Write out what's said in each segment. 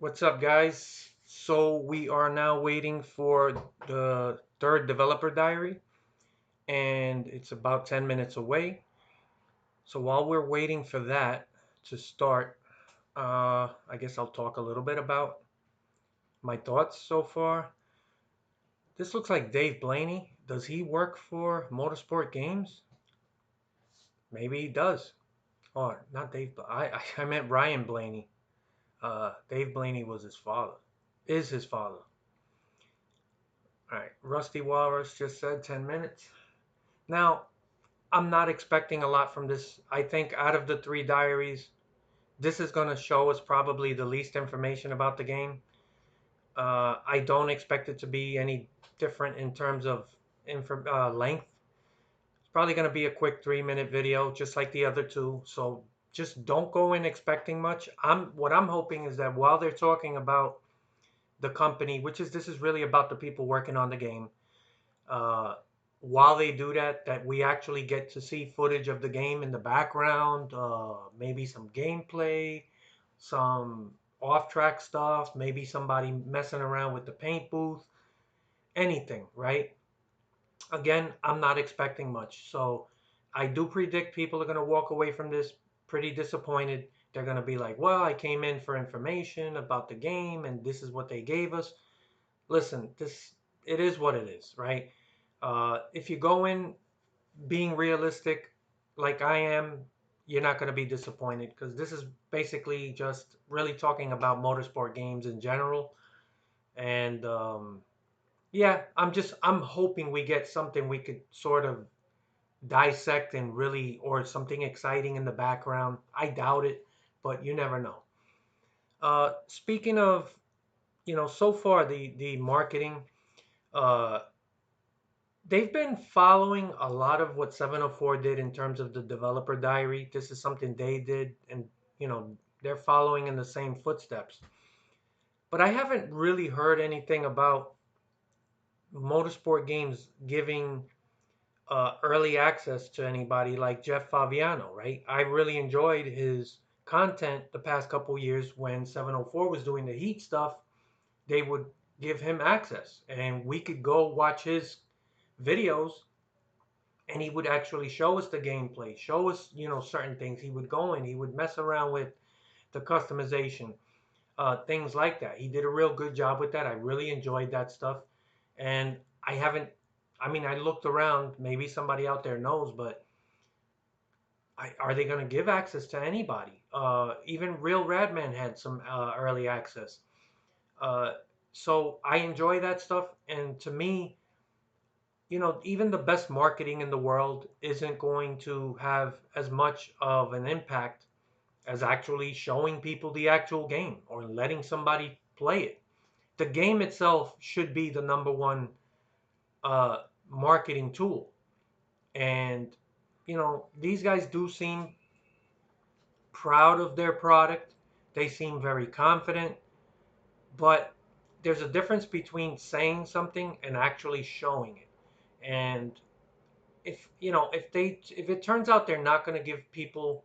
What's up, guys? So we are now waiting for the third developer diary, and it's about 10 minutes away. So while we're waiting for that to start, I guess I'll talk a little bit about my thoughts so far. This looks like Dave Blaney. Does he work for Motorsport Games? Maybe he does. Or not Dave. I meant Ryan Blaney. Dave Blaney was his father. Is his father. All right. Rusty Walrus just said 10 minutes. Now, I'm not expecting a lot from this. I think out of the three diaries, this is going to show us probably the least information about the game. I don't expect it to be any different in terms of length. It's probably going to be a quick 3-minute video, just like the other two. So just don't go in expecting much. What I'm hoping is that while they're talking about the company, this is really about the people working on the game. Uh, while they do that, that we actually get to see footage of the game in the background, maybe some gameplay, some off-track stuff, maybe somebody messing around with the paint booth, anything, right? Again, I'm not expecting much. So I do predict people are going to walk away from this pretty disappointed. They're going to be like, well, I came in for information about the game and this is what they gave us. Listen, it is what it is, right? If you go in being realistic, like I am, you're not going to be disappointed because this is basically just really talking about motorsport games in general. And yeah, I'm hoping we get something we could sort of dissect and really, or something exciting in the background. I doubt it, but you never know. Speaking of, so far the marketing. Uh, they've been following a lot of what 704 did in terms of the developer diary. This is something they did, and they're following in the same footsteps. But I haven't really heard anything about motorsport games giving early access to anybody like Jeff Favignano, right? I really enjoyed his content the past couple years when 704 was doing the Heat stuff. They would give him access, and we could go watch his videos and he would actually show us the gameplay, show us, certain things. He would go in, he would mess around with the customization, things like that. He did a real good job with that. I really enjoyed that stuff. And I haven't, I mean, I looked around, maybe somebody out there knows, but are they going to give access to anybody? Even Real Radman had some early access. Uh, so I enjoy that stuff. And to me, even the best marketing in the world isn't going to have as much of an impact as actually showing people the actual game or letting somebody play it. The game itself should be the number one uh, marketing tool. And, these guys do seem proud of their product. They seem very confident, but there's a difference between saying something and actually showing it. And if it turns out they're not going to give people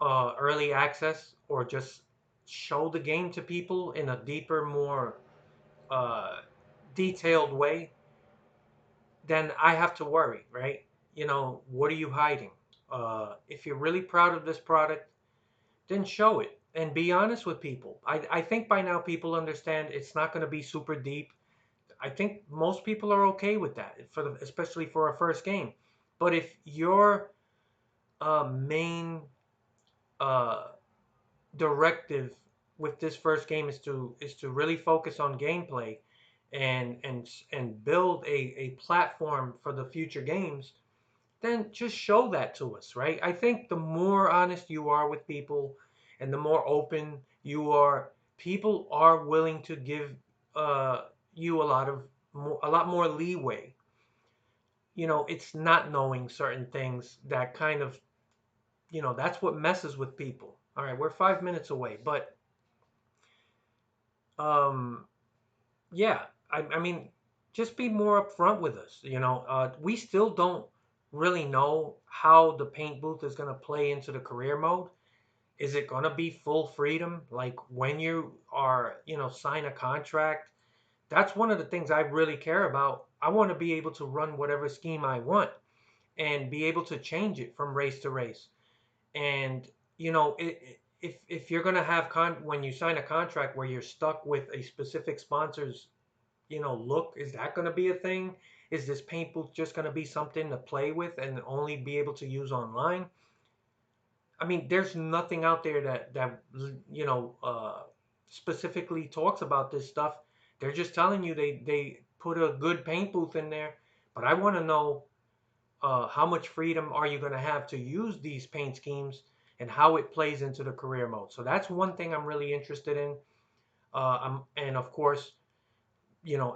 early access or just show the game to people in a deeper, more uh, detailed way, then I have to worry, right? What are you hiding? If you're really proud of this product, then show it and be honest with people. I think by now people understand it's not going to be super deep. I think most people are okay with that, especially for a first game. But if your main uh, directive with this first game is to really focus on gameplay and build a platform for the future games, then just show that to us, right? I think the more honest you are with people and the more open you are, people are willing to give you a lot more leeway. It's not knowing certain things that kind of, that's what messes with people. All right, we're 5 minutes away, but um, yeah, I mean, just be more upfront with us. We still don't really know how the paint booth is going to play into the career mode. Is it going to be full freedom? Like when you are, sign a contract? That's one of the things I really care about. I want to be able to run whatever scheme I want and be able to change it from race to race. And if you're going to have when you sign a contract where you're stuck with a specific sponsor's, look, is that going to be a thing? Is this paint booth just going to be something to play with and only be able to use online? I mean, there's nothing out there that you know uh, specifically talks about this stuff. They're just telling you they put a good paint booth in there, but I want to know how much freedom are you going to have to use these paint schemes and how it plays into the career mode. So that's one thing I'm really interested in. And of course,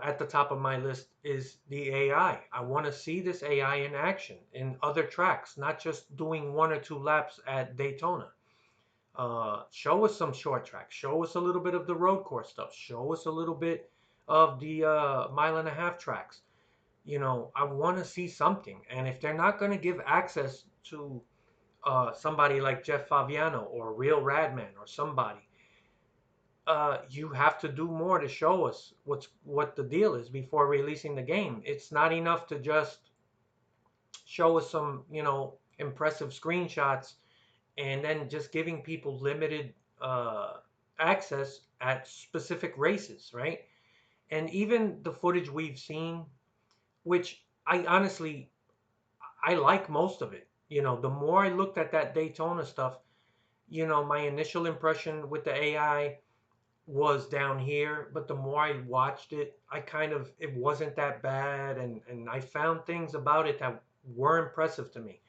at the top of my list is the AI. I want to see this AI in action in other tracks, not just doing one or two laps at Daytona. Show us some short tracks. Show us a little bit of the road course stuff. Show us a little bit of the mile and a half tracks. I want to see something. And if they're not going to give access to somebody like Jeff Favignano or Real Radman or somebody, you have to do more to show us what the deal is before releasing the game. It's not enough to just show us some, impressive screenshots and then just giving people limited uh, access at specific races, right? And even the footage we've seen, which I honestly I like most of it. The more I looked at that Daytona stuff, my initial impression with the AI was down here, but the more I watched it, it wasn't that bad, and I found things about it that were impressive to me.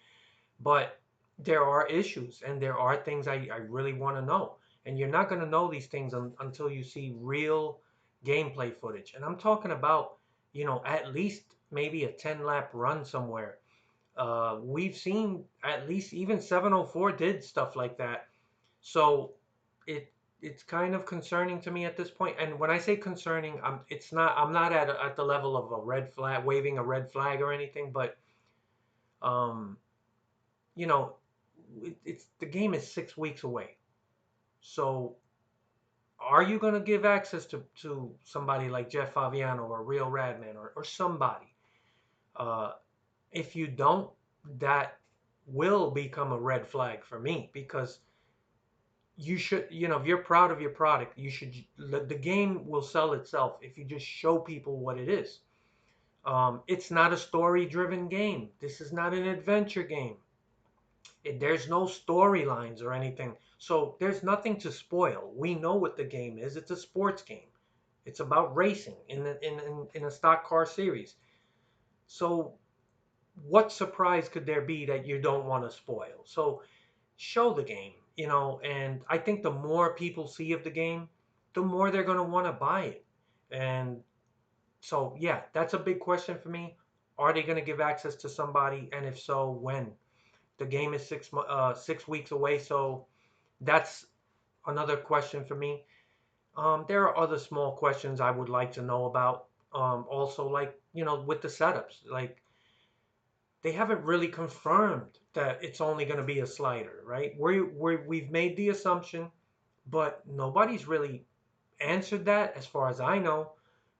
But there are issues and there are things I really want to know. And you're not going to know these things until you see real gameplay footage. And I'm talking about, at least maybe a 10 lap run somewhere. We've seen at least even 704 did stuff like that. So it it's kind of concerning to me at this point. And when I say concerning, I'm not at the level of a red flag, waving a red flag or anything, but um, you know, it's the game is 6 weeks away. So are you going to give access to somebody like Jeff Favignano or Real Radman or somebody? Uh, if you don't, that will become a red flag for me because you should, if you're proud of your product, you should, the game will sell itself if you just show people what it is. It's not a story driven game. This is not an adventure game. There's no storylines or anything. So there's nothing to spoil. We know what the game is. It's a sports game. It's about racing in a stock car series. So what surprise could there be that you don't want to spoil? So show the game, and I think the more people see of the game, the more they're going to want to buy it. And so, yeah, that's a big question for me. Are they going to give access to somebody? And if so, when? The game is 6 weeks away, so that's another question for me. There are other small questions I would like to know about. Also, like with the setups, like they haven't really confirmed that it's only going to be a slider, right? We've made the assumption, but nobody's really answered that as far as I know.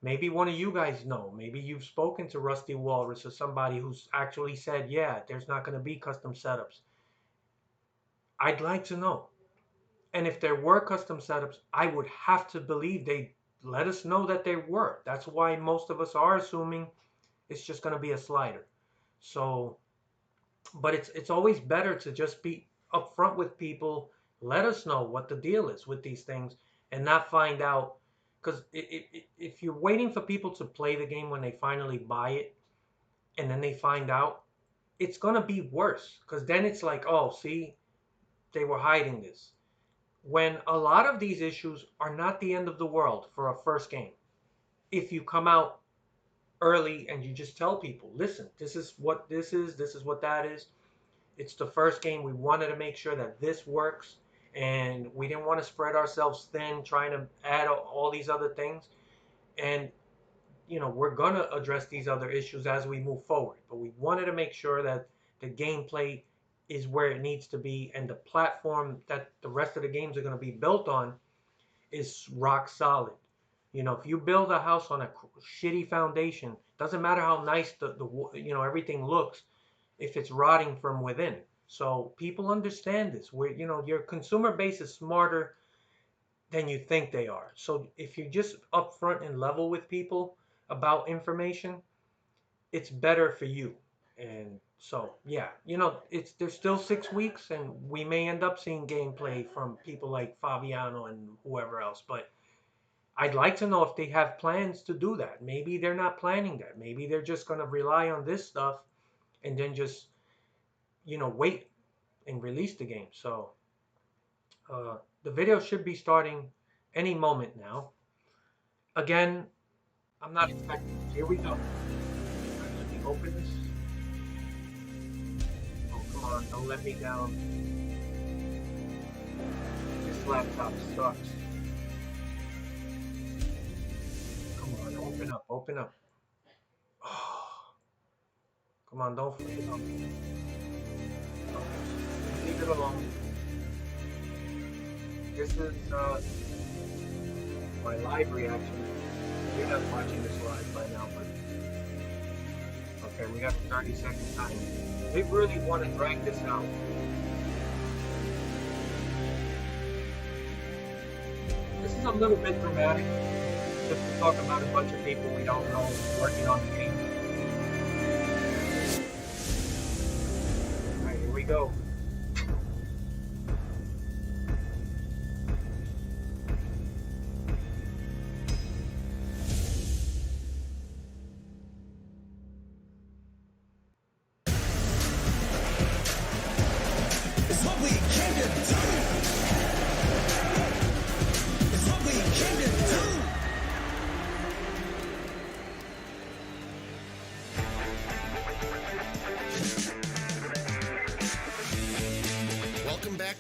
Maybe one of you guys know. Maybe you've spoken to Rusty Walrus or somebody who's actually said, yeah, there's not going to be custom setups. I'd like to know. And if there were custom setups, I would have to believe they let us know that there were. That's why most of us are assuming it's just going to be a slider. So, but it's always better to just be upfront with people. Let us know what the deal is with these things and not find out. Because if you're waiting for people to play the game when they finally buy it and then they find out, it's going to be worse. Because then it's like, oh, see, they were hiding this. When a lot of these issues are not the end of the world for a first game. If you come out early and you just tell people, listen, this is what this is what that is. It's the first game. We wanted to make sure that this works, and we didn't want to spread ourselves thin trying to add all these other things. And we're gonna address these other issues as we move forward. But we wanted to make sure that the gameplay is where it needs to be, and the platform that the rest of the games are going to be built on is rock solid. You know, if you build a house on a shitty foundation, doesn't matter how nice everything looks if it's rotting from within. So people understand this. Where your consumer base is smarter than you think they are. So if you're just upfront and level with people about information, it's better for you. And so yeah, it's there's still 6 weeks, and we may end up seeing gameplay from people like Fabiano and whoever else. But I'd like to know if they have plans to do that. Maybe they're not planning that. Maybe they're just going to rely on this stuff and then just wait and release the game. So the video should be starting any moment now. Again, I'm not expecting. Here we go. Let me open this. Oh, come on, don't let me down. This laptop sucks. Come on, open up. Oh, come on, don't flip it up. Leave it alone. This is my live reaction. You're not watching this live by now, but okay, we got a 30-second time. They really want to drag this out. This is a little bit dramatic, just to talk about a bunch of people we don't know working on the game. Alright, here we go.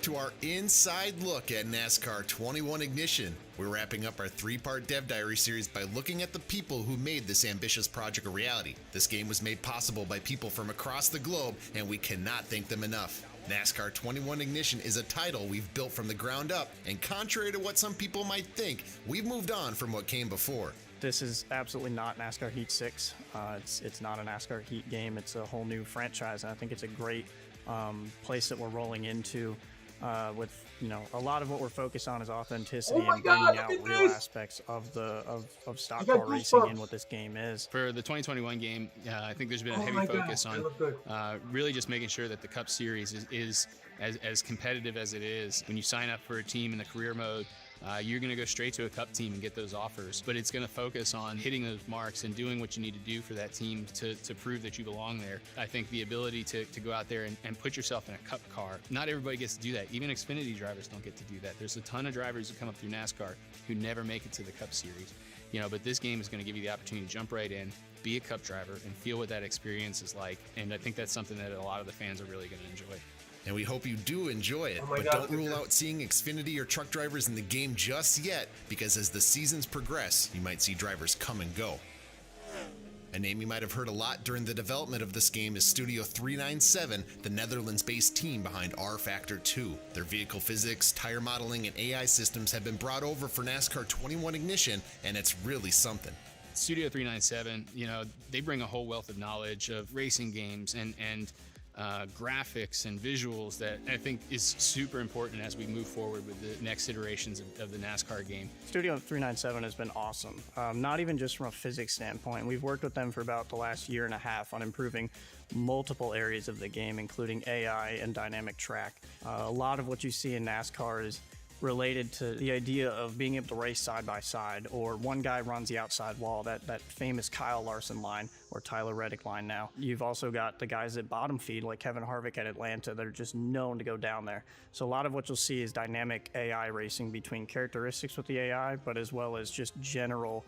To our inside look at NASCAR 21 Ignition. We're wrapping up our 3-part Dev Diary series by looking at the people who made this ambitious project a reality. This game was made possible by people from across the globe, and we cannot thank them enough. NASCAR 21 Ignition is a title we've built from the ground up, and contrary to what some people might think, we've moved on from what came before. This is absolutely not NASCAR Heat 6. It's not a NASCAR Heat game. It's a whole new franchise, and I think it's a great place that we're rolling into. With a lot of what we're focused on is authenticity and bringing out real aspects of stock car racing in what this game is. For the 2021 game, I think there's been a heavy focus on really just making sure that the Cup Series is as competitive as it is. When you sign up for a team in the career mode, you're going to go straight to a Cup team and get those offers, but it's going to focus on hitting those marks and doing what you need to do for that team to prove that you belong there. I think the ability to go out there and put yourself in a Cup car, not everybody gets to do that. Even Xfinity drivers don't get to do that. There's a ton of drivers who come up through NASCAR who never make it to the Cup Series. But this game is going to give you the opportunity to jump right in, be a Cup driver, and feel what that experience is like. And I think that's something that a lot of the fans are really going to enjoy. And we hope you do enjoy it, but don't rule out seeing Xfinity or truck drivers in the game just yet, because as the seasons progress, you might see drivers come and go. A name you might have heard a lot during the development of this game is Studio 397, the Netherlands-based team behind R Factor 2. Their vehicle physics, tire modeling, and AI systems have been brought over for NASCAR 21 Ignition, and it's really something. Studio 397, they bring a whole wealth of knowledge of racing games and graphics and visuals that I think is super important as we move forward with the next iterations of the NASCAR game. Studio 397 has been awesome, not even just from a physics standpoint. We've worked with them for about the last year and a half on improving multiple areas of the game, including AI and dynamic track. A lot of what you see in NASCAR is related to the idea of being able to race side by side, or one guy runs the outside wall, that famous Kyle Larson line, or Tyler Reddick line now. You've also got the guys at bottom feed, like Kevin Harvick at Atlanta, that are just known to go down there. So a lot of what you'll see is dynamic AI racing between characteristics with the AI, but as well as just general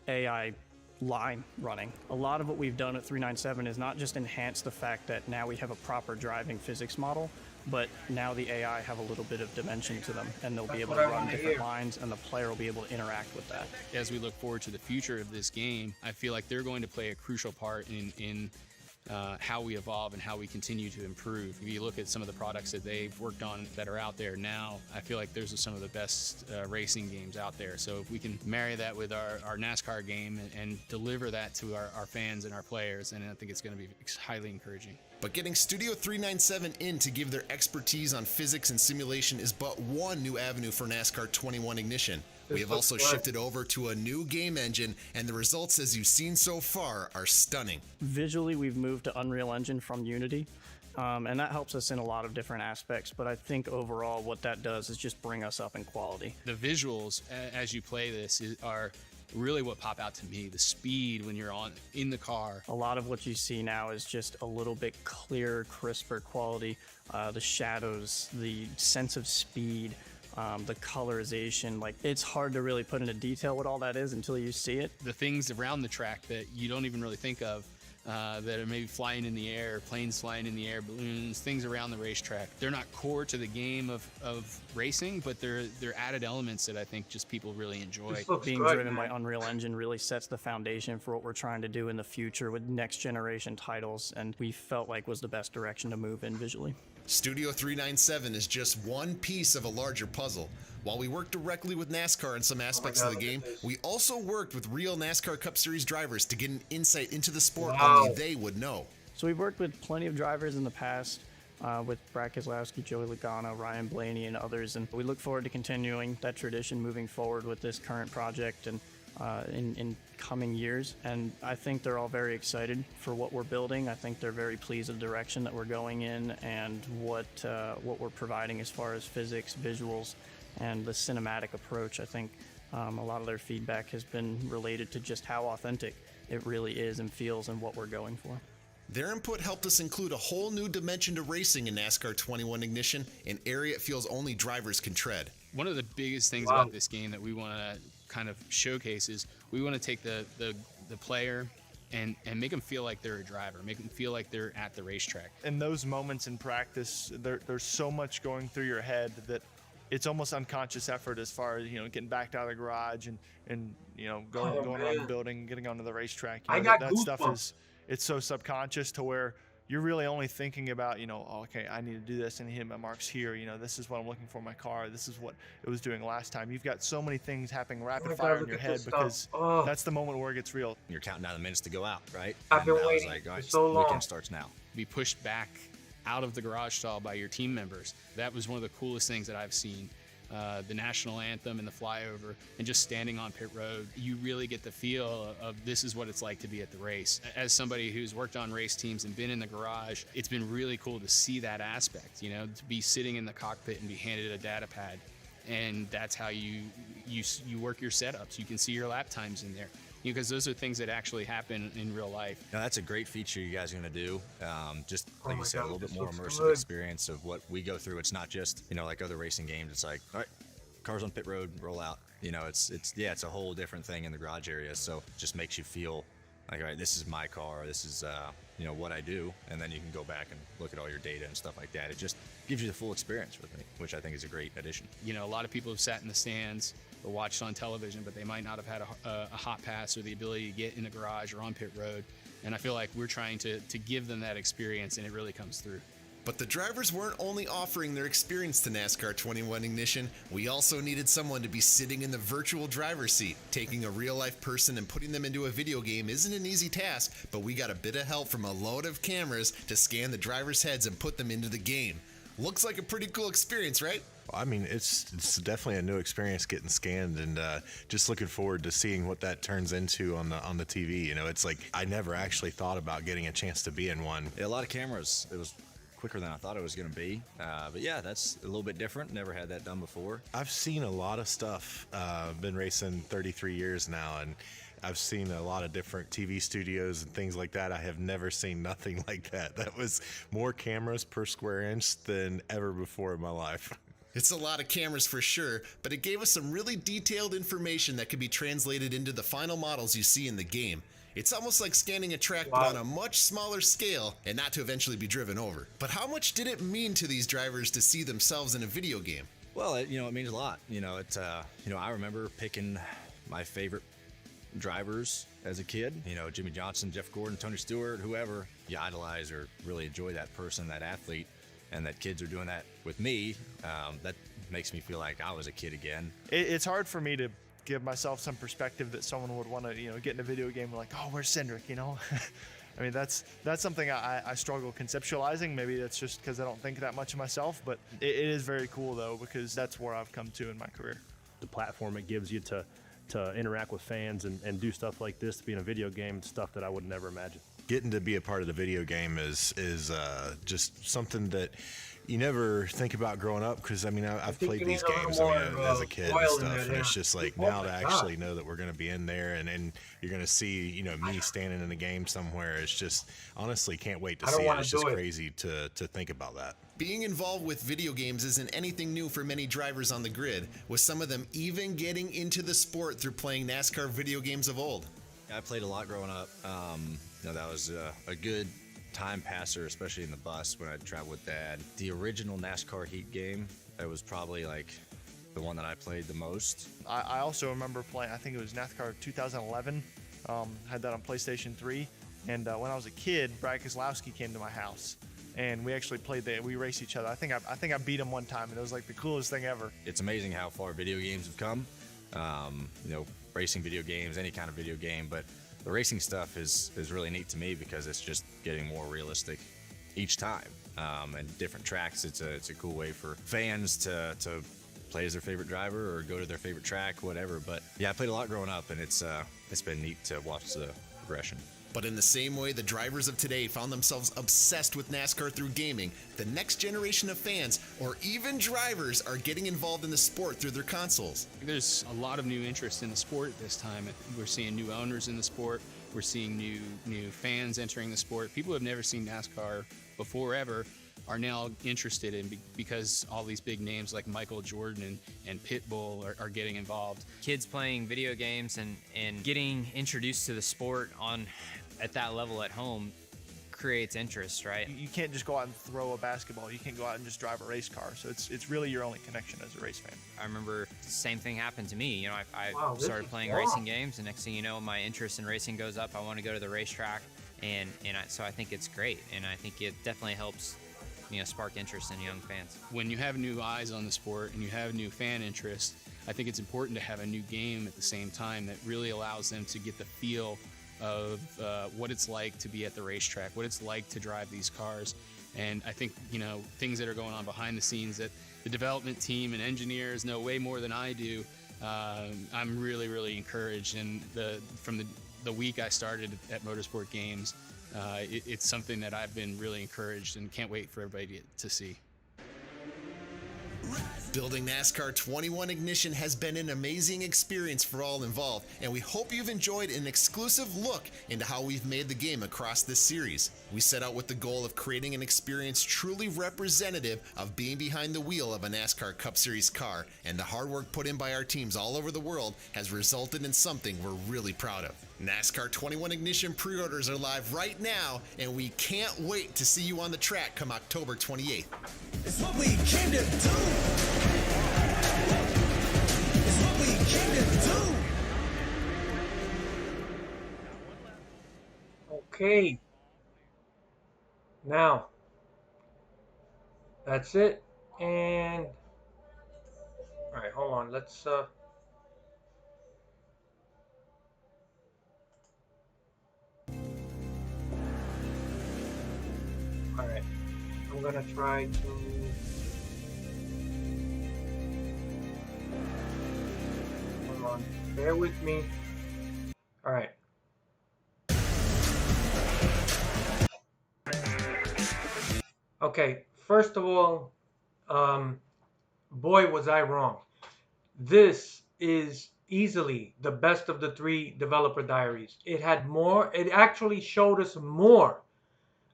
AI line running. A lot of what we've done at 397 is not just enhance the fact that now we have a proper driving physics model, but now the AI have a little bit of dimension to them, and they'll be able to run different lines, and the player will be able to interact with that. As we look forward to the future of this game, I feel like they're going to play a crucial part in how we evolve and how we continue to improve. If you look at some of the products that they've worked on that are out there now, I feel like those are some of the best racing games out there. So if we can marry that with our NASCAR game and deliver that to our fans and our players, then I think it's going to be highly encouraging. But getting Studio 397 in to give their expertise on physics and simulation is but one new avenue for NASCAR 21 Ignition. We have also shifted over to a new game engine, and the results, as you've seen so far, are stunning. Visually, we've moved to Unreal Engine from Unity, and that helps us in a lot of different aspects, but I think overall what that does is just bring us up in quality. The visuals, as you play this, are really what pop out to me. The speed when you're in the car. A lot of what you see now is just a little bit clearer, crisper quality. The shadows, the sense of speed, the colorization, like it's hard to really put into detail what all that is until you see it. The things around the track that you don't even really think of, that are maybe flying in the air, planes flying in the air, balloons, things around the racetrack. They're not core to the game of racing, but they're added elements that I think just people really enjoy. Being driven by Unreal Engine really sets the foundation for what we're trying to do in the future with next generation titles, and we felt like was the best direction to move in visually. Studio 397 is just one piece of a larger puzzle. While we work directly with NASCAR in some aspects of the game, we also worked with real NASCAR Cup Series drivers to get an insight into the sport only they would know. So we've worked with plenty of drivers in the past, with Brad Keselowski, Joey Logano, Ryan Blaney, and others, and we look forward to continuing that tradition moving forward with this current project and in coming years. And I think they're all very excited for what we're building. I think they're very pleased with the direction that we're going in and what we're providing as far as physics, visuals, and the cinematic approach. I think a lot of their feedback has been related to just how authentic it really is and feels and what we're going for. Their input helped us include a whole new dimension to racing in NASCAR 21 Ignition, an area it feels only drivers can tread. One of the biggest things about this game that we want to kind of showcase is we want to take the player and make them feel like they're a driver, make them feel like they're at the racetrack. In those moments in practice, there's so much going through your head that it's almost unconscious effort as far as, getting backed out of the garage and going around the building, getting onto the racetrack. That stuff it's so subconscious to where you're really only thinking about, okay, I need to do this and hit my marks here. This is what I'm looking for in my car. This is what it was doing last time. You've got so many things happening rapid fire in your head because that's the moment where it gets real. You're counting down the minutes to go out, right? I've been waiting for so long. Weekend starts now. Be pushed back out of the garage stall by your team members. That was one of the coolest things that I've seen. The national anthem and the flyover and just standing on pit road, you really get the feel of this is what it's like to be at the race. As somebody who's worked on race teams and been in the garage, it's been really cool to see that aspect, to be sitting in the cockpit and be handed a data pad, and that's how you work your setups. You can see your lap times in there, because those are things that actually happen in real life. Now, that's a great feature you guys are going to do. Just like you said, a little bit more immersive experience of what we go through. It's not just, like other racing games. It's like, all right, cars on pit road, roll out. It's a whole different thing in the garage area. So it just makes you feel like, all right, this is my car. This is, what I do. And then you can go back and look at all your data and stuff like that. It just gives you the full experience with me, which I think is a great addition. A lot of people have sat in the stands or watched on television, but they might not have had a hot pass or the ability to get in the garage or on pit road. And I feel like we're trying to give them that experience, and it really comes through. But the drivers weren't only offering their experience to NASCAR 21 Ignition, we also needed someone to be sitting in the virtual driver's seat. Taking a real-life person and putting them into a video game isn't an easy task, but we got a bit of help from a load of cameras to scan the drivers' heads and put them into the game. Looks like a pretty cool experience, right? I mean, it's definitely a new experience getting scanned, and just looking forward to seeing what that turns into on the TV. It's like I never actually thought about getting a chance to be in one. A lot of cameras. It was quicker than I thought it was going to be. But yeah, that's a little bit different. Never had that done before. I've seen a lot of stuff. I've been racing 33 years now, and I've seen a lot of different TV studios and things like that. I have never seen nothing like that. That was more cameras per square inch than ever before in my life. It's a lot of cameras for sure, but it gave us some really detailed information that could be translated into the final models you see in the game. It's almost like scanning a track, but on a much smaller scale, and not to eventually be driven over. But how much did it mean to these drivers to see themselves in a video game? Well, it means a lot. I remember picking my favorite drivers as a kid. Jimmy Johnson, Jeff Gordon, Tony Stewart, whoever. you idolize or really enjoy that person, that athlete, and that kids are doing that with me, that makes me feel like I was a kid again. It's hard for me to give myself some perspective that someone would want to, get in a video game like, oh, where's Cindric, I mean, that's something I struggle conceptualizing. Maybe that's just because I don't think that much of myself, but it is very cool, though, because that's where I've come to in my career. The platform it gives you to interact with fans and do stuff like this, to be in a video game, stuff that I would never imagine. Getting to be a part of the video game is just something that you never think about growing up, because I mean I've played these games as a kid and stuff, and it's just like now to actually know that we're going to be in there and you're going to see me standing in a game somewhere. It's just honestly can't wait to see it. It's just crazy to think about that. Being involved with video games isn't anything new for many drivers on the grid, with some of them even getting into the sport through playing NASCAR video games of old. I played a lot growing up. That was a good time passer, especially in the bus when I'd travel with Dad. The original NASCAR Heat game, that was probably like the one that I played the most. I also remember playing, I think it was NASCAR 2011, had that on PlayStation 3, and when I was a kid, Brad Keselowski came to my house, and we actually played we raced each other. I think I beat him one time, and it was like the coolest thing ever. It's amazing how far video games have come. Racing video games, any kind of video game, but the racing stuff is really neat to me because it's just getting more realistic each time, and different tracks. It's a cool way for fans to play as their favorite driver or go to their favorite track, whatever. But yeah, I played a lot growing up, and it's been neat to watch the progression. But in the same way the drivers of today found themselves obsessed with NASCAR through gaming, the next generation of fans, or even drivers, are getting involved in the sport through their consoles. There's a lot of new interest in the sport this time. We're seeing new owners in the sport. We're seeing new fans entering the sport. People who have never seen NASCAR before ever are now interested in, because all these big names like Michael Jordan and Pitbull are getting involved. Kids playing video games and getting introduced to the sport at that level at home creates interest, right? You can't just go out and throw a basketball. You can't go out and just drive a race car. So it's really your only connection as a race fan. I remember the same thing happened to me. I started playing racing games, and next thing you know, my interest in racing goes up. I want to go to the racetrack, so I think it's great, and I think it definitely helps spark interest in young fans. When you have new eyes on the sport and you have new fan interest, I think it's important to have a new game at the same time that really allows them to get the feel of what it's like to be at the racetrack, what it's like to drive these cars. And I think, things that are going on behind the scenes that the development team and engineers know way more than I do. I'm really, really encouraged. And from the week I started at Motorsport Games, it's something that I've been really encouraged and can't wait for everybody to see. Building NASCAR 21 Ignition has been an amazing experience for all involved, and we hope you've enjoyed an exclusive look into how we've made the game across this series. We set out with the goal of creating an experience truly representative of being behind the wheel of a NASCAR Cup Series car, and the hard work put in by our teams all over the world has resulted in something we're really proud of. NASCAR 21 Ignition pre-orders are live right now, and we can't wait to see you on the track come October 28th. It's what we came to do. It's what we came to do. Okay. Now, that's it. And all right, hold on. Let's all right. I'm gonna try to hold on. Bear with me. All right. Okay, first of all, boy, was I wrong. This is easily the best of the 3 developer diaries. It had more, it actually showed us more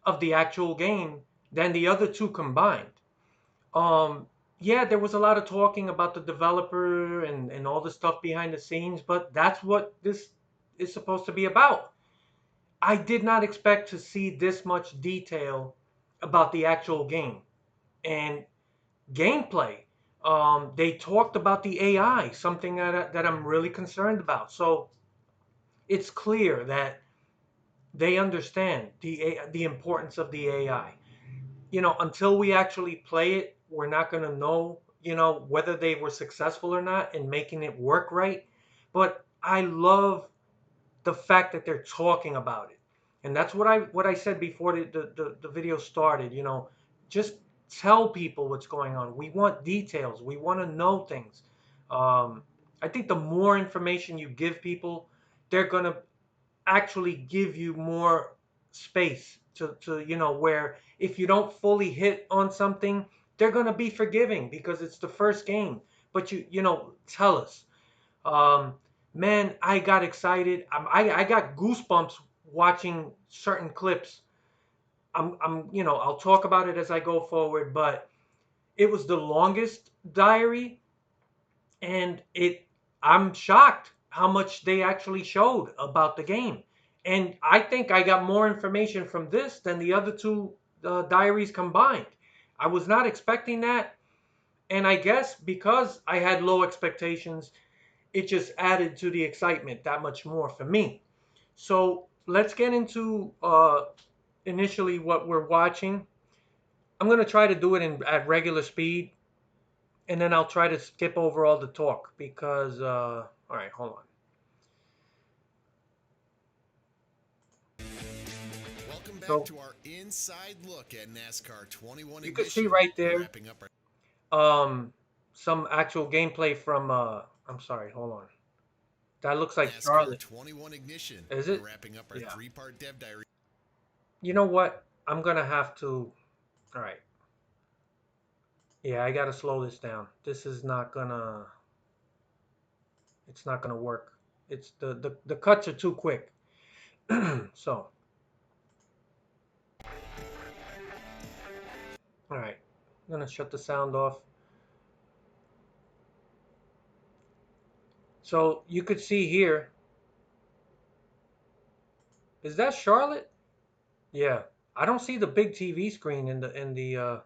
of the actual game than the other 2 combined. Yeah, there was a lot of talking about the developer and all the stuff behind the scenes, but that's what this is supposed to be about. I did not expect to see this much detail about the actual game and gameplay. They talked about the AI, something that I'm really concerned about. So it's clear that they understand the importance of the AI. Until we actually play it, we're not going to know, whether they were successful or not in making it work right. But I love the fact that they're talking about it. And that's what I said before the video started. Just tell people what's going on. We want details. We want to know things. Um, I think the more information you give people, they're going to actually give you more space to where if you don't fully hit on something, they're going to be forgiving because it's the first game. But tell us. um Man, I got excited. I got goosebumps watching certain clips. I'll talk about it as I go forward, but it was the longest diary, and I'm shocked how much they actually showed about the game. And I think I got more information from this than the other two diaries combined. I was not expecting that, and I guess because I had low expectations, it just added to the excitement that much more for me. So let's get into initially what we're watching. I'm going to try to do it at regular speed, and then I'll try to skip over all the talk because, all right, hold on. Welcome back So to our inside look at NASCAR 21 you can Ignition. see right there Wrapping up some actual gameplay from, I'm sorry, hold on. That looks like NASCAR Charlotte. 21 Ignition. Is it? Wrapping up our Yeah. 3-part dev diary. You know what? I'm going to have to, all right. Yeah, I got to slow this down. This is not going to, it's not going to work. It's the cuts are too quick. So, all right. I'm going to shut the sound off. So, you could see here. Is that Charlotte? Yeah. I don't see the big TV screen in the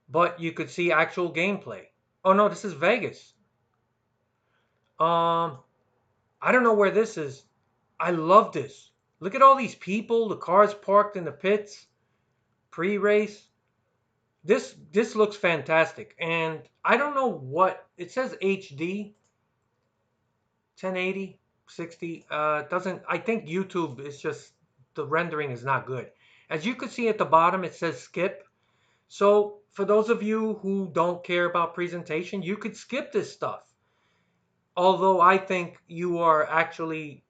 but you could see actual gameplay. Oh no, this is Vegas. Um I don't know where this is. I love this. Look at all these people, the cars parked in the pits, pre-race. This looks fantastic. And I don't know what it says HD 1080 60 doesn't I think YouTube is just the rendering is not good. As you can see at the bottom it says skip. So for those of you who don't care about presentation, you could skip this stuff. Although I think you are actually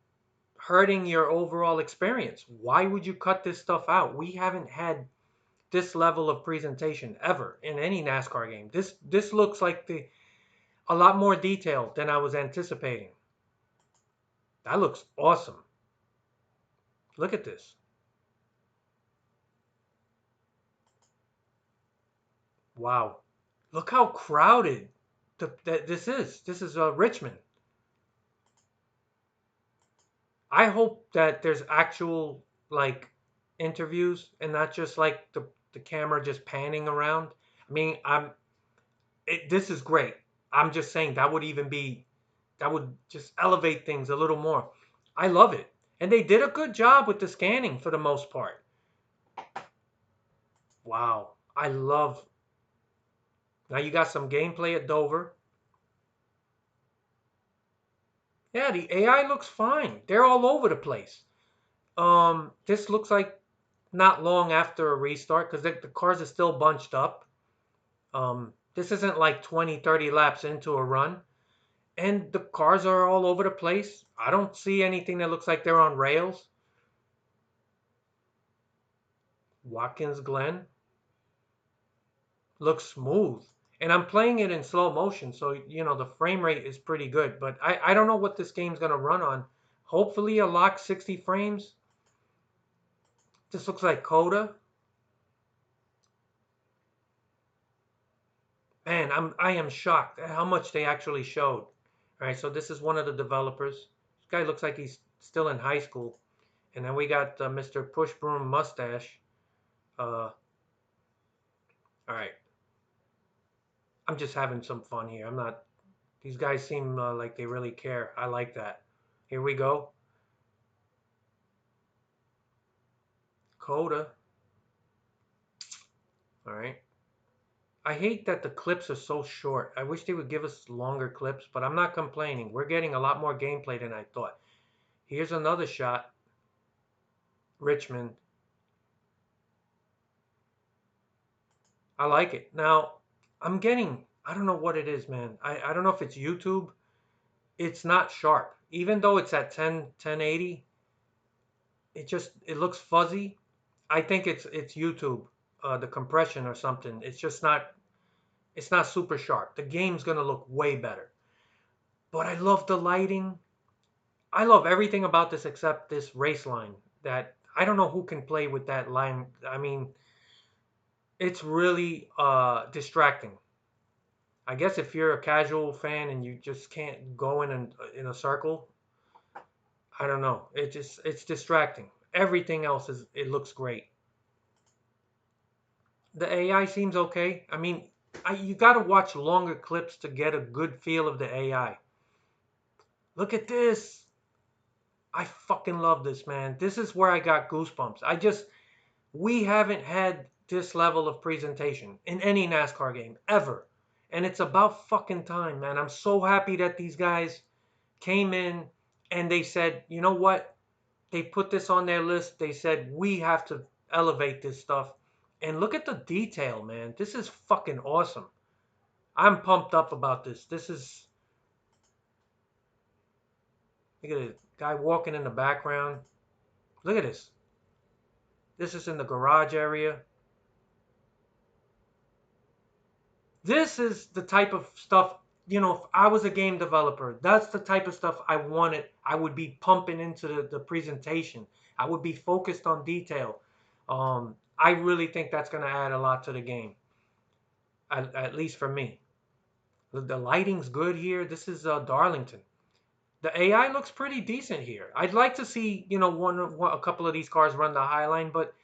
hurting your overall experience. Why would you cut this stuff out? We haven't had this level of presentation ever in any NASCAR game. This looks like a lot more detailed than I was anticipating. That looks awesome. Look at this. Wow. Look how crowded this is. This is Richmond. I hope that there's actual like interviews and not just like the camera just panning around. I mean, this is great. I'm just saying that would just elevate things a little more. I love it. And they did a good job with the scanning for the most part. Wow. I love. Now you got some gameplay at Dover. Yeah, the AI looks fine. They're all over the place. This looks like not long after a restart because the cars are still bunched up. This isn't like 20, 30 laps into a run. And the cars are all over the place. I don't see anything that looks like they're on rails. Watkins Glen looks smooth. And I'm playing it in slow motion, so the frame rate is pretty good. But I don't know what this game's gonna run on. Hopefully a lock 60 frames. This looks like Coda. Man, I am shocked at how much they actually showed. All right, so this is one of the developers. This guy looks like he's still in high school. And then we got Mr. Push Broom Mustache. All right. I'm just having some fun here. I'm not. These guys seem like they really care. I like that. Here we go. Coda. All right. I hate that the clips are so short. I wish they would give us longer clips, but I'm not complaining. We're getting a lot more gameplay than I thought. Here's another shot. Richmond. I like it. Now, I don't know what it is, man. I don't know if it's YouTube. It's not sharp. Even though it's at 1080, it looks fuzzy. I think it's YouTube, the compression or something. It's not super sharp. The game's gonna look way better. But I love the lighting. I love everything about this except this race line. That I don't know who can play with that line. I mean, it's really distracting. I guess if you're a casual fan and you just can't go in a circle, I don't know. It's distracting. Everything else it looks great. The AI seems okay. I mean, you got to watch longer clips to get a good feel of the AI. Look at this. I fucking love this, man. This is where I got goosebumps. We haven't had this level of presentation in any NASCAR game ever. And it's about fucking time, man. I'm so happy that these guys came in and they said, you know what? They put this on their list. They said, we have to elevate this stuff. And look at the detail, man. This is fucking awesome. I'm pumped up about this. Look at the guy walking in the background. Look at this. This is in the garage area. This is the type of stuff, if I was a game developer, that's the type of stuff I wanted. I would be pumping into the presentation. I would be focused on detail. I really think that's going to add a lot to the game, at least for me. The lighting's good here. This is Darlington. The AI looks pretty decent here. I'd like to see, a couple of these cars run the High Line, but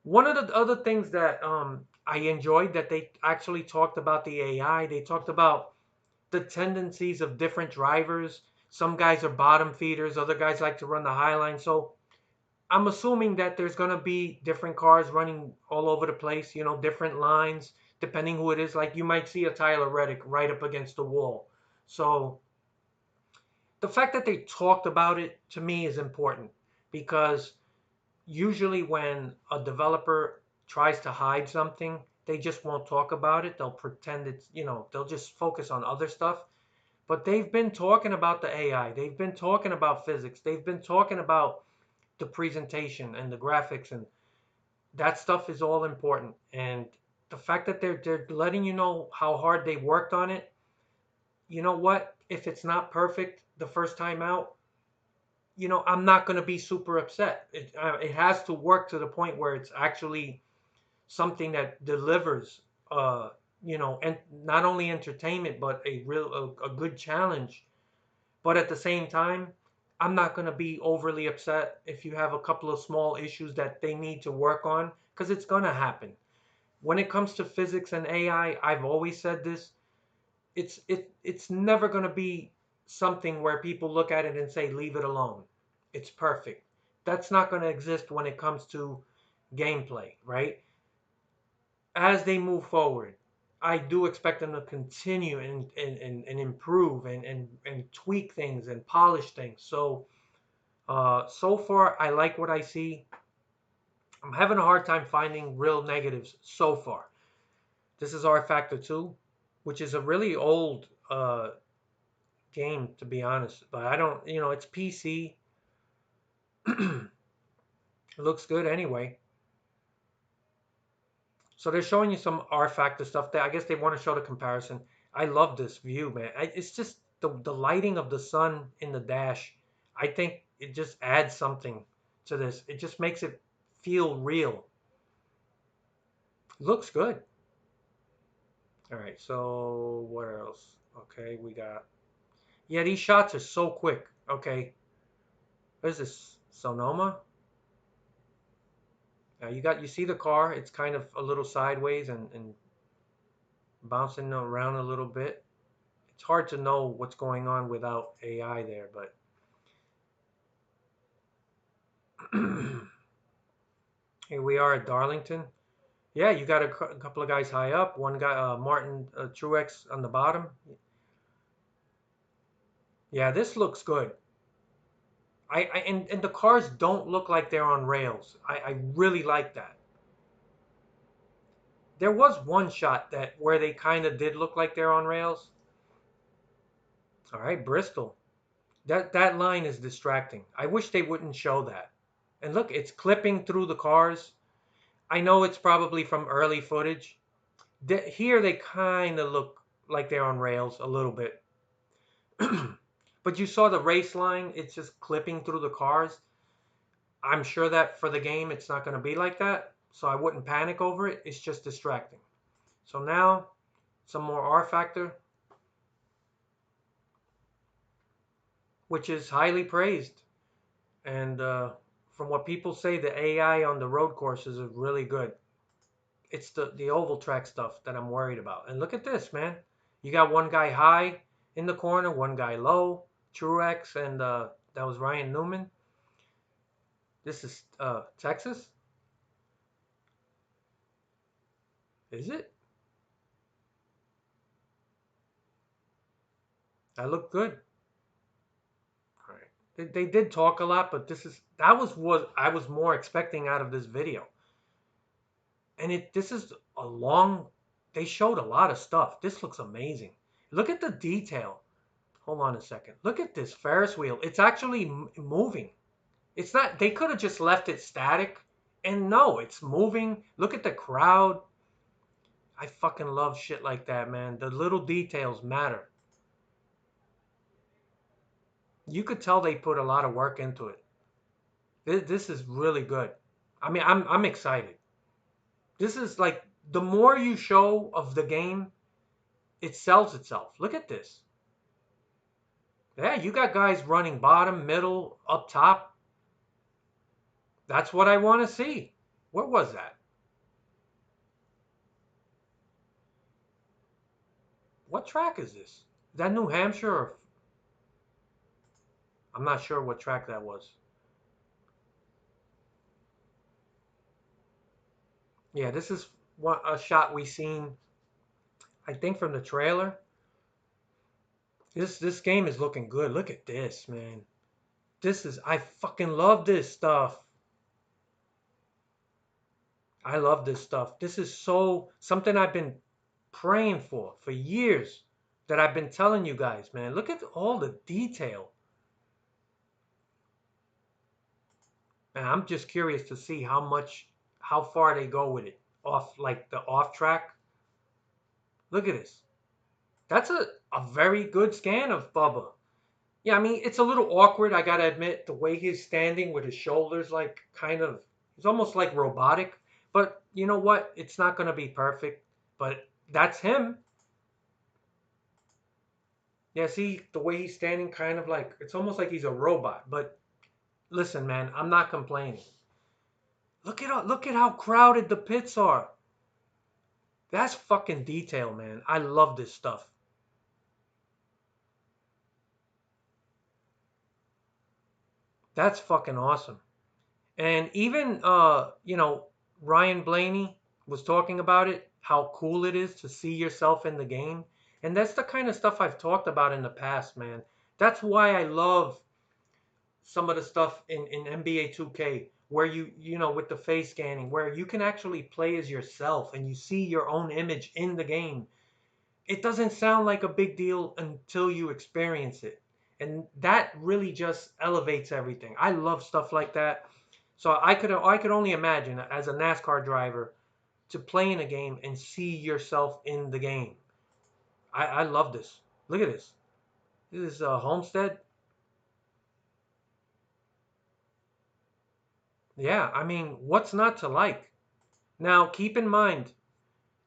one of the other things that I enjoyed that they actually talked about the AI. They talked about the tendencies of different drivers. Some guys are bottom feeders. Other guys like to run the High Line. So I'm assuming that there's going to be different cars running all over the place, different lines, depending who it is. Like you might see a Tyler Reddick right up against the wall. So the fact that they talked about it to me is important because usually when a developer tries to hide something, they just won't talk about it. They'll pretend they'll just focus on other stuff. But they've been talking about the AI. They've been talking about physics. They've been talking about the presentation and the graphics, and that stuff is all important. And the fact that they're letting you know how hard they worked on it, you know what? If it's not perfect the first time out, I'm not going to be super upset. It has to work to the point where it's actually something that delivers, and not only entertainment, but a good challenge. But at the same time, I'm not going to be overly upset if you have a couple of small issues that they need to work on, because it's going to happen. When it comes to physics and AI, I've always said this. It's never going to be something where people look at it and say leave it alone. It's perfect. That's not going to exist when it comes to gameplay, right? As they move forward, I do expect them to continue and improve and tweak things and polish things. So far, I like what I see. I'm having a hard time finding real negatives so far. This is R Factor 2, which is a really old game, to be honest. But I don't, it's PC. It looks good anyway. So they're showing you some R Factor stuff. I guess they want to show the comparison. I love this view, man. It's just the lighting of the sun in the dash. I think it just adds something to this. It just makes it feel real. Looks good. All right, so what else? Okay, we got. Yeah, these shots are so quick. Okay, what is this? Sonoma? Now you see the car. It's kind of a little sideways and bouncing around a little bit. It's hard to know what's going on without AI there, but Here we are at Darlington. Yeah, you got a couple of guys high up. One guy, Martin Truex, on the bottom. Yeah, this looks good. And the cars don't look like they're on rails. I really like that. There was one shot that where they kind of did look like they're on rails. All right, Bristol. That line is distracting. I wish they wouldn't show that. And look, it's clipping through the cars. I know it's probably from early footage. Here they kind of look like they're on rails a little bit. But you saw the race line, it's just clipping through the cars. I'm sure that for the game it's not going to be like that, so I wouldn't panic over it. It's just distracting. So now, some more R factor, which is highly praised. And from what people say, the AI on the road courses is really good. It's the oval track stuff that I'm worried about. And look at this, man. You got one guy high in the corner, one guy low, Truex, and that was Ryan Newman. This is Texas. Is it? That looked good. All right. They did talk a lot, but that was what I was more expecting out of this video. And this is a long. They showed a lot of stuff. This looks amazing. Look at the detail. Hold on a second. Look at this Ferris wheel. It's actually moving. It's not. They could have just left it static, and no, it's moving. Look at the crowd. I fucking love shit like that, man. The little details matter. You could tell they put a lot of work into it. This is really good. I mean, I'm excited. This is like the more you show of the game, it sells itself. Look at this. Yeah, you got guys running bottom, middle, up top. That's what I want to see. What was that? What track is this? Is that New Hampshire or I'm not sure what track that was. Yeah, this is a shot we seen, I think, from the trailer. This game is looking good. Look at this, man. I fucking love this stuff. I love this stuff. This is something I've been praying for years that I've been telling you guys, man. Look at all the detail. And I'm just curious to see how far they go with it. Like the off track. Look at this. That's a very good scan of Bubba. Yeah, I mean, it's a little awkward, I gotta admit, the way he's standing with his shoulders like he's almost like robotic. But you know what? It's not gonna be perfect. But that's him. Yeah, see the way he's standing, kind of like it's almost like he's a robot. But listen, man, I'm not complaining. Look at how crowded the pits are. That's fucking detail, man. I love this stuff. That's fucking awesome. And even Ryan Blaney was talking about it, how cool it is to see yourself in the game. And that's the kind of stuff I've talked about in the past, man. That's why I love some of the stuff in NBA 2K where with the face scanning, where you can actually play as yourself and you see your own image in the game. It doesn't sound like a big deal until you experience it. And that really just elevates everything. I love stuff like that. So I could only imagine as a NASCAR driver to play in a game and see yourself in the game. I love this. Look at this. This is Homestead. Yeah, I mean, what's not to like? Now, keep in mind,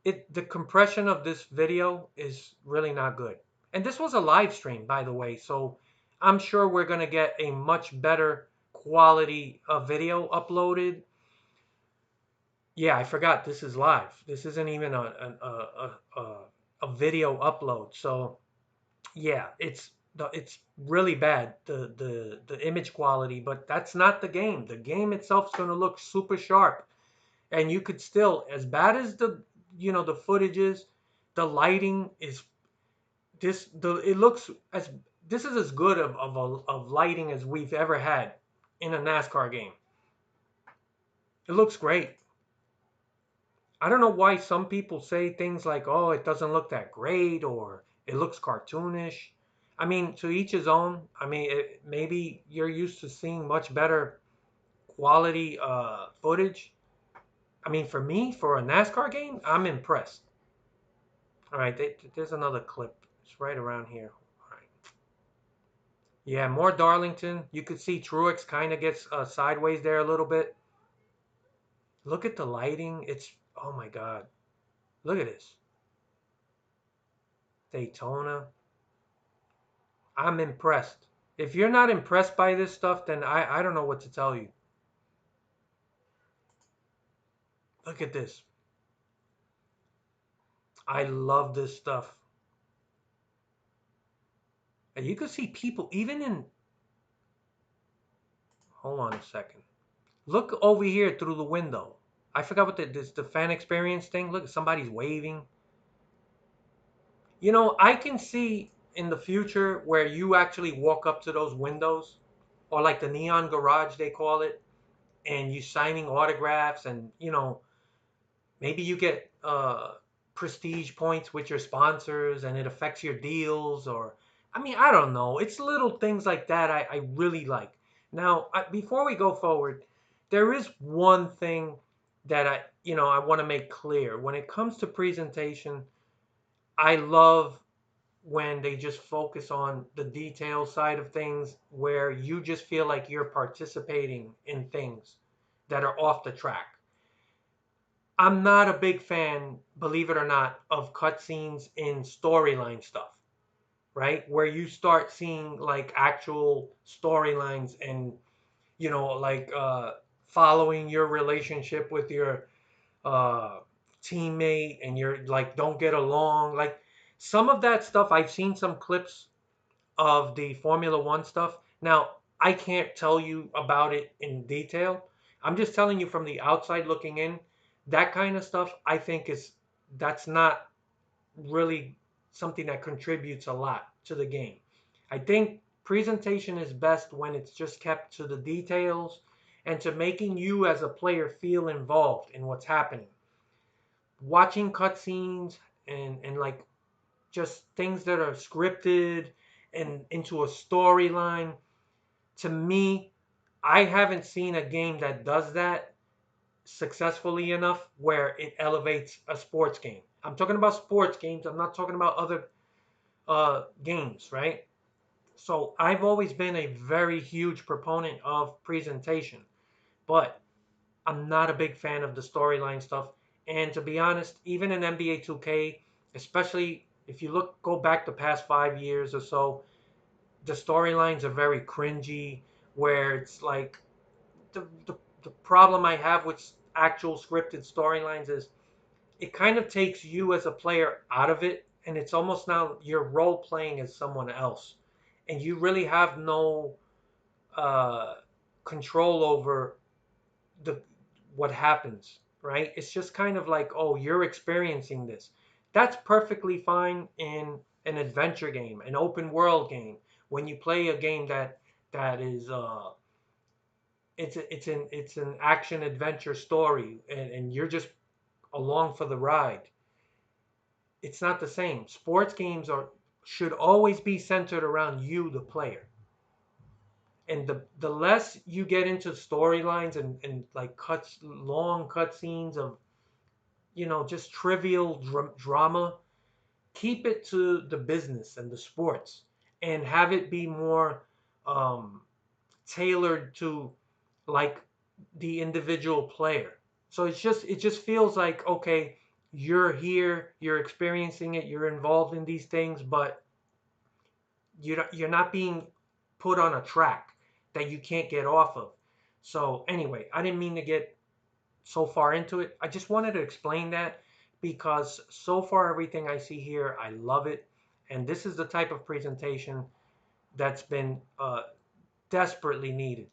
the compression of this video is really not good. And this was a live stream, by the way, so I'm sure we're going to get a much better quality of video uploaded. Yeah, I forgot this is live. This isn't even a video upload. So yeah, it's really bad, the image quality, but that's not the game. The game itself is going to look super sharp. And you could still, as bad as the footage is, the lighting is it looks as this is as good of lighting as we've ever had in a NASCAR game. It looks great. I don't know why some people say things like, "Oh, it doesn't look that great," or "It looks cartoonish." I mean, to each his own. I mean, maybe you're used to seeing much better quality footage. I mean, for me, for a NASCAR game, I'm impressed. All right, there's another clip. It's right around here. All right. Yeah, more Darlington. You could see Truex kind of gets sideways there a little bit. Look at the lighting. Oh my God. Look at this. Daytona. I'm impressed. If you're not impressed by this stuff, then I don't know what to tell you. Look at this. I love this stuff. And you can see people even in. Hold on a second. Look over here through the window. I forgot what the fan experience thing. Look, somebody's waving. I can see in the future where you actually walk up to those windows, or like the neon garage they call it, and you signing autographs, and maybe you get prestige points with your sponsors, and it affects your deals, or I mean, I don't know. It's little things like that I really like. Now, before we go forward, there is one thing that I want to make clear. When it comes to presentation, I love when they just focus on the detail side of things where you just feel like you're participating in things that are off the track. I'm not a big fan, believe it or not, of cutscenes in storyline stuff, right? Where you start seeing like actual storylines and, like following your relationship with your uh, teammate and you're like, don't get along. Like some of that stuff, I've seen some clips of the Formula One stuff. Now, I can't tell you about it in detail. I'm just telling you from the outside looking in, that kind of stuff I think that's not really something that contributes a lot to the game. I think presentation is best when it's just kept to the details and to making you as a player feel involved in what's happening. Watching cutscenes and like just things that are scripted and into a storyline. To me, I haven't seen a game that does that successfully enough where it elevates a sports game. I'm talking about sports games. I'm not talking about other games, right? So I've always been a very huge proponent of presentation, but I'm not a big fan of the storyline stuff. And to be honest, even in NBA 2K, especially if you go back the past 5 years or so, the storylines are very cringy. Where it's like the problem I have with actual scripted storylines is it kind of takes you as a player out of it, and it's almost now you're role playing as someone else, and you really have no uh, control over the what happens, right? It's just kind of like, oh, you're experiencing this. That's perfectly fine in an adventure game, an open world game. When you play a game that is it's an action adventure story, and you're just along for the ride. It's not the same. Sports games should always be centered around you, the player. And the less you get into storylines and like long cut scenes of just trivial drama, keep it to the business and the sports, and have it be more um, tailored to like the individual player. So it just feels like, okay, you're here, you're experiencing it, you're involved in these things, but you're not being put on a track that you can't get off of. So anyway, I didn't mean to get so far into it. I just wanted to explain that because so far everything I see here, I love it. And this is the type of presentation that's been desperately needed.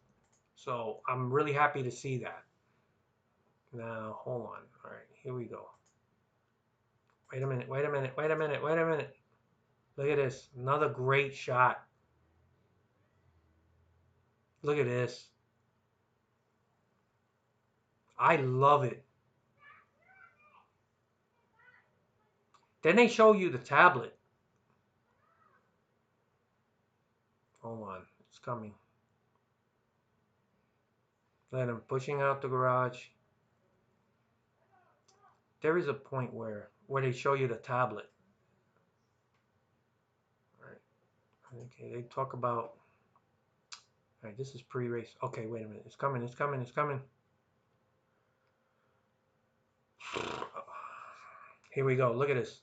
So I'm really happy to see that. Now, hold on. All right, here we go. Wait a minute, wait a minute, wait a minute, wait a minute. Look at this. Another great shot. Look at this. I love it. Then they show you the tablet. Hold on. It's coming. Then I'm pushing out the garage. There is a point where they show you the tablet. All right. Okay, they talk about. All right, this is pre-race. Okay, wait a minute. It's coming. It's coming. It's coming. Here we go. Look at this.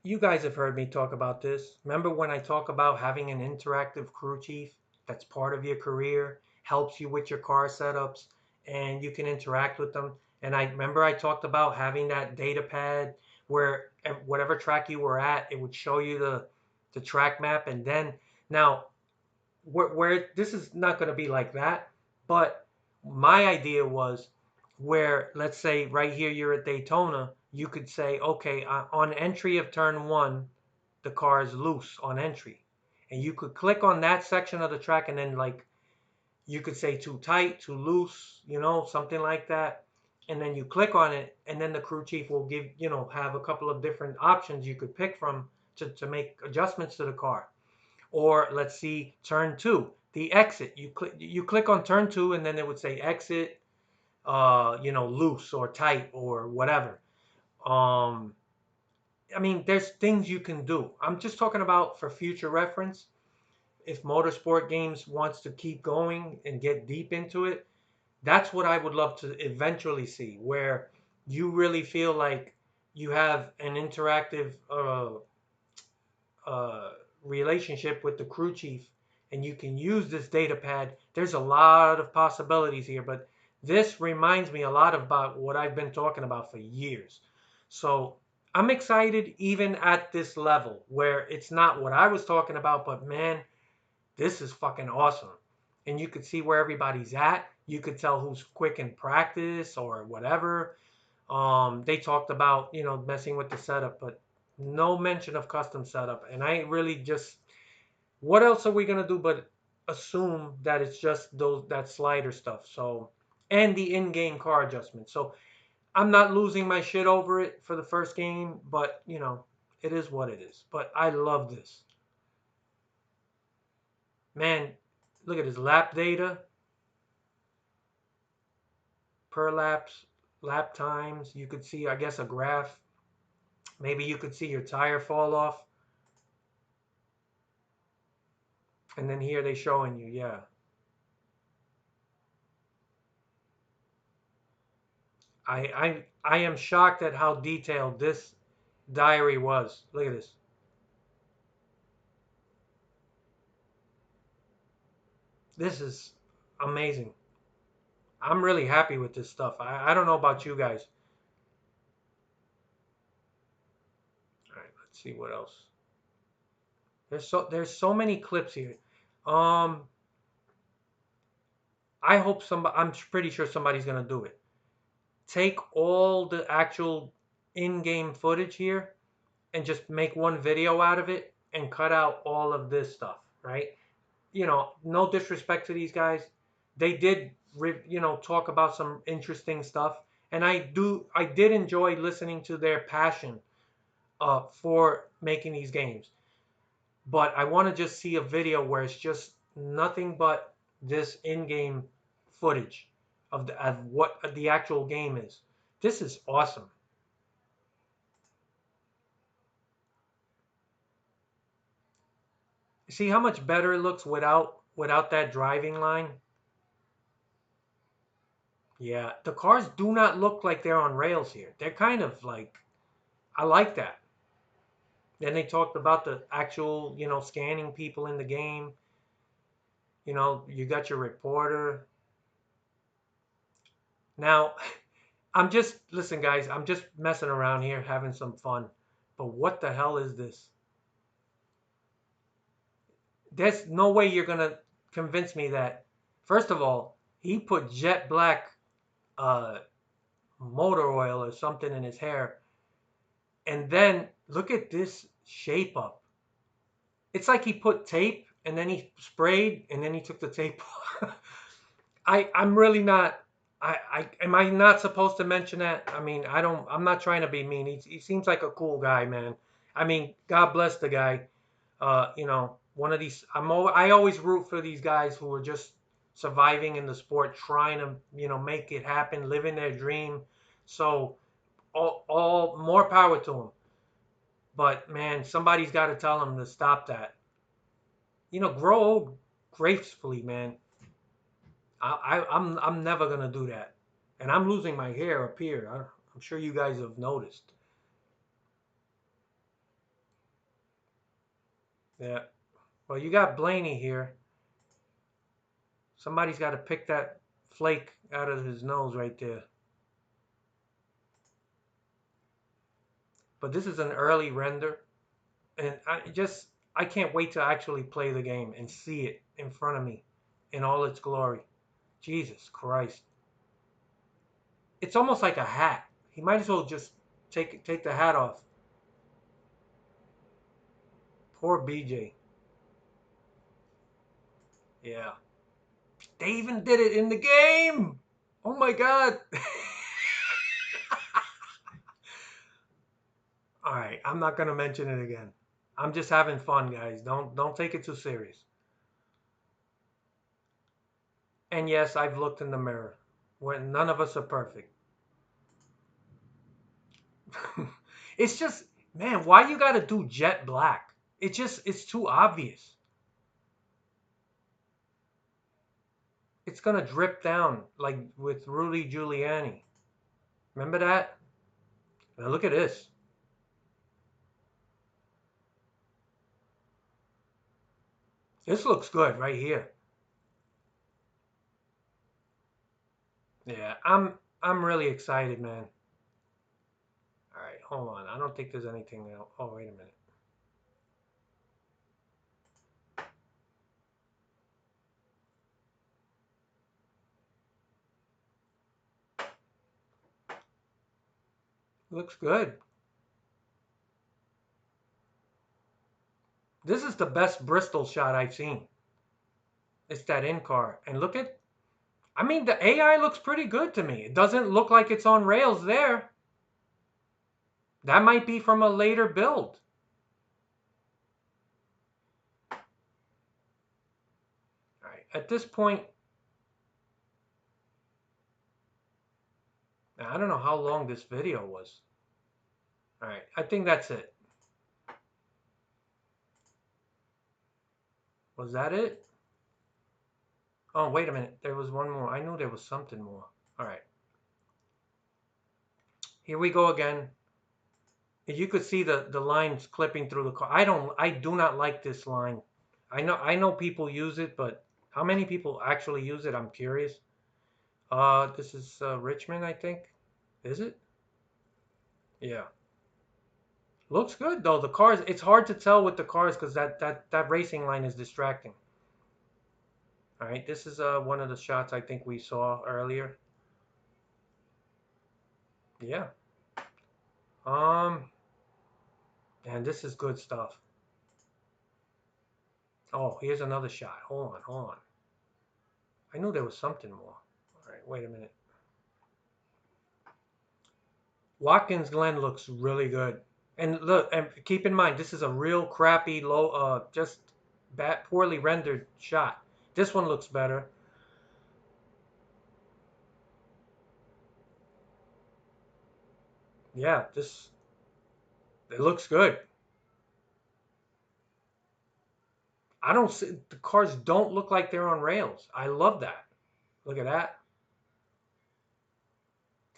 You guys have heard me talk about this. Remember when I talk about having an interactive crew chief that's part of your career, helps you with your car setups, and you can interact with them. And I remember I talked about having that data pad where whatever track you were at, it would show you the track map. And then now where this is not going to be like that, but my idea was where, let's say right here you're at Daytona, you could say, okay, on entry of turn one, the car is loose on entry, and you could click on that section of the track, and then like you could say too tight, too loose, something like that, and then you click on it, and then the crew chief will give, have a couple of different options you could pick from to make adjustments to the car. Or let's see, turn two, the exit. You click on turn two, and then it would say exit, loose or tight or whatever. I mean, there's things you can do. I'm just talking about for future reference. If Motorsport Games wants to keep going and get deep into it, that's what I would love to eventually see, where you really feel like you have an interactive relationship with the crew chief, and you can use this data pad. There's a lot of possibilities here, but this reminds me a lot about what I've been talking about for years. So I'm excited even at this level where it's not what I was talking about, but man, this is fucking awesome. And you could see where everybody's at. You could tell who's quick in practice or whatever. They talked about, messing with the setup, but no mention of custom setup. And I really just, what else are we gonna do but assume that it's just that slider stuff? So, and the in-game car adjustment. So I'm not losing my shit over it for the first game, but it is what it is. But I love this. Man, look at his lap data per laps, lap times. You could see, I guess, a graph. Maybe you could see your tire fall off. And then here they showing you, yeah. I am shocked at how detailed this diary was. Look at this. This is amazing. I'm really happy with this stuff. I don't know about you guys. All right, let's see what else. There's so many clips here. I hope I'm pretty sure somebody's gonna do it. Take all the actual in-game footage here and just make one video out of it and cut out all of this stuff, right? No disrespect to these guys. They did, talk about some interesting stuff. And I did enjoy listening to their passion for making these games. But I want to just see a video where it's just nothing but this in-game footage of what the actual game is. This is awesome. See how much better it looks without that driving line? Yeah, the cars do not look like they're on rails here. They're kind of like, I like that. Then they talked about the actual, scanning people in the game. You got your reporter. Now, listen, guys, I'm just messing around here, having some fun. But what the hell is this? There's no way you're going to convince me that First of all, he put jet black uh, motor oil or something in his hair. And then look at this shape up. It's like he put tape and then he sprayed and then he took the tape off. I'm really not. I am I not supposed to mention that? I mean, I'm not trying to be mean. He seems like a cool guy, man. I mean, God bless the guy. One of these. I always root for these guys who are just surviving in the sport, trying to make it happen, living their dream. So all more power to them. But man, somebody's got to tell them to stop that. Grow old gracefully, man. I'm never gonna do that, and I'm losing my hair up here. I'm sure you guys have noticed. Yeah. Well, you got Blaney here. Somebody's got to pick that flake out of his nose right there. But this is an early render, and I can't wait to actually play the game and see it in front of me in all its glory. Jesus Christ. It's almost like a hat. He might as well just take the hat off. Poor BJ. Yeah. They even did it in the game. Oh my God. All right, I'm not gonna mention it again. I'm just having fun, guys. Don't take it too serious. And yes, I've looked in the mirror. When none of us are perfect. It's just, man, why you gotta do jet black? It's too obvious. It's gonna drip down like with Rudy Giuliani. Remember that? Now look at this. This looks good right here. Yeah, I'm really excited, man. All right, hold on. I don't think there's anything else. Oh, wait a minute. Looks good. This is the best Bristol shot I've seen. It's that in-car. And look at, I mean, the AI looks pretty good to me. It doesn't look like it's on rails there. That might be from a later build. All right, at this point, I don't know how long this video was. All right, I think that's it. Was that it? Oh, wait a minute. There was one more. I knew there was something more. All right. Here we go again. You could see the lines clipping through the car. I do not like this line. I know people use it, but how many people actually use it? I'm curious. This is Richmond, I think. Is it? Yeah. Looks good though. The cars, it's hard to tell with the cars because that racing line is distracting. All right, this is one of the shots I think we saw earlier. Yeah. And this is good stuff. Oh, here's another shot. Hold on. I knew there was something more. All right, wait a minute. Watkins Glen looks really good. And look, and keep in mind, this is a real crappy, low, just bad, poorly rendered shot. This one looks better. Yeah, it looks good. I don't see, the cars don't look like they're on rails. I love that. Look at that.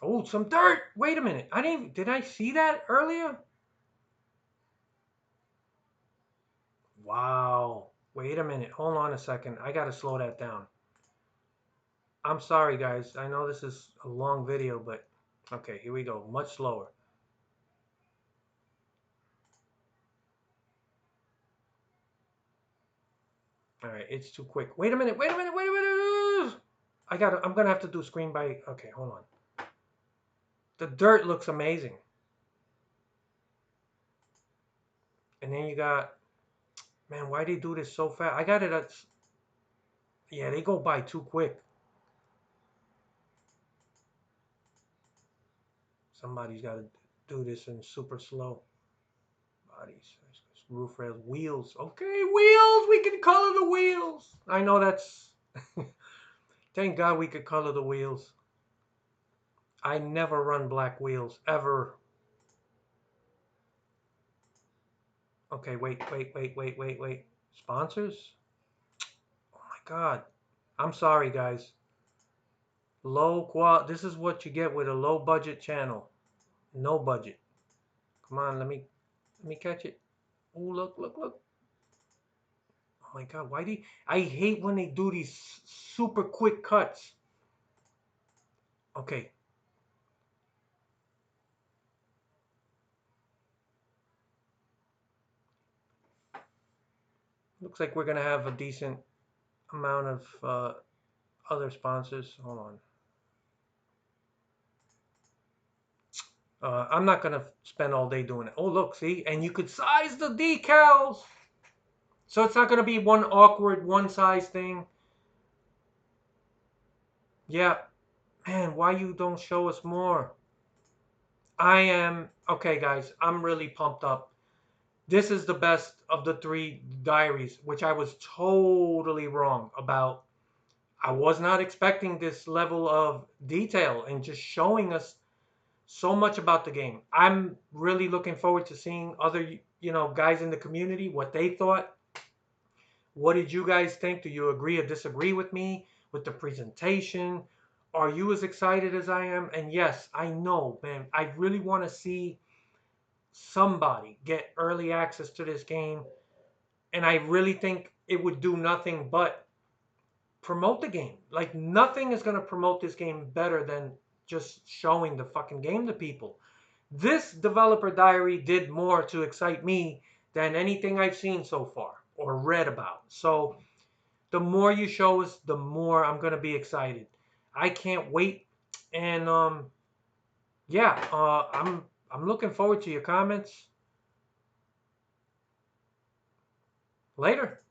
Oh, some dirt. Wait a minute. Did I see that earlier? Wow. Wait a minute. Hold on a second. I got to slow that down. I'm sorry, guys. I know this is a long video, but okay, here we go. Much slower. All right, it's too quick. Wait a minute. I'm gonna have to do screen by. Okay, hold on. The dirt looks amazing. And then you got, man, why they do this so fast? I got it at, yeah, they go by too quick. Somebody's got to do this in super slow. Bodies, roof rails, wheels. Okay, wheels. We can color the wheels. I know that's. Thank God we could color the wheels. I never run black wheels ever. Okay, wait. Sponsors? Oh my God. I'm sorry, guys. Low quality. This is what you get with a low budget channel. No budget. Come on, let me catch it. Oh, look. Oh my God, why do you, I hate when they do these super quick cuts. Okay. Looks like we're gonna have a decent amount of other sponsors. Hold on. I'm not gonna spend all day doing it. Oh, look, see, and you could size the decals, so it's not gonna be one awkward one size thing. Yeah, man, why you don't show us more? I am okay, guys. I'm really pumped up. This is the best of the three diaries, which I was totally wrong about. I was not expecting this level of detail and just showing us so much about the game. I'm really looking forward to seeing other, guys in the community, what they thought. What did you guys think? Do you agree or disagree with me with the presentation? Are you as excited as I am? And yes, I know, man, I really want to see somebody get early access to this game. And I really think it would do nothing but promote the game. Like, nothing is going to promote this game better than just showing the fucking game to people. This developer diary did more to excite me than anything I've seen so far or read about. So the more you show us, the more I'm going to be excited. I can't wait. And yeah, I'm looking forward to your comments. Later.